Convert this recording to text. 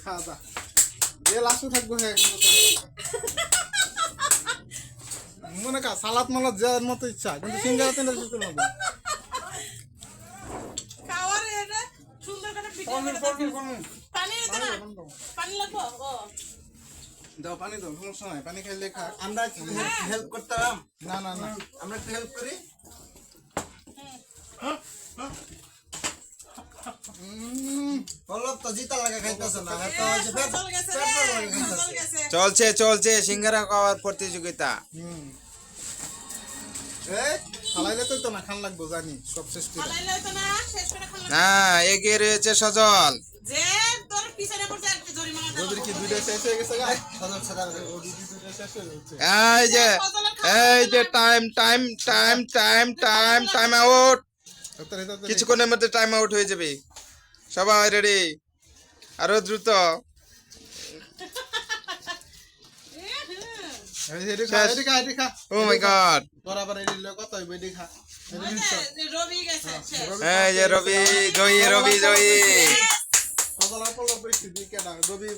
খা যা যে লাস্টে থাকবো হ্যাঁ মনে কা সালাদ মালাদ যার মতো ইচ্ছা কিন্তু সিঙ্গারা তিনটা শেষ করে নেবো খাওয়ার এটা সুন্দর করে পানি দিতে না পানি লাগবো ও দাও পানি দাও সমস্যা নাই পানি খাইলে খা আমরা হেল্প করতাম না না না আমরা একটু হেল্প করি পল্লব তো জিতা লাগা খাইতেছে না তো ওই যে চল গেছে রে চল গেছে চলছে চলছে সিঙ্গারা খাওয়ার প্রতিযোগিতা। এই খালাইলে তো না খান লাগবো জানি সব শেষ করে খালাইলে তো না শেষ করে খালা হ্যাঁ এগিয়ে রয়েছে সজল। যে তোর পিছনে পড়ছে আর জরিমানা দাও ওদের কি দুইটা শেষ হয়ে গেছে গাই সদর সাদা ওদের দুইটা শেষ হয়ে গেছে এই যে time time time time time time out. কিছুক্ষণের মধ্যে টাইম আউট হয়ে যাবে। সবাই রেডি, আরো দ্রুত। ও মাই গড, বরাবর এই লিলে কত হইবে দেখা রবি গেছে এই যে রবি জয়ী, রবি জয়ী। সজলার পড়লো পরিস্থিতি কেডা রবি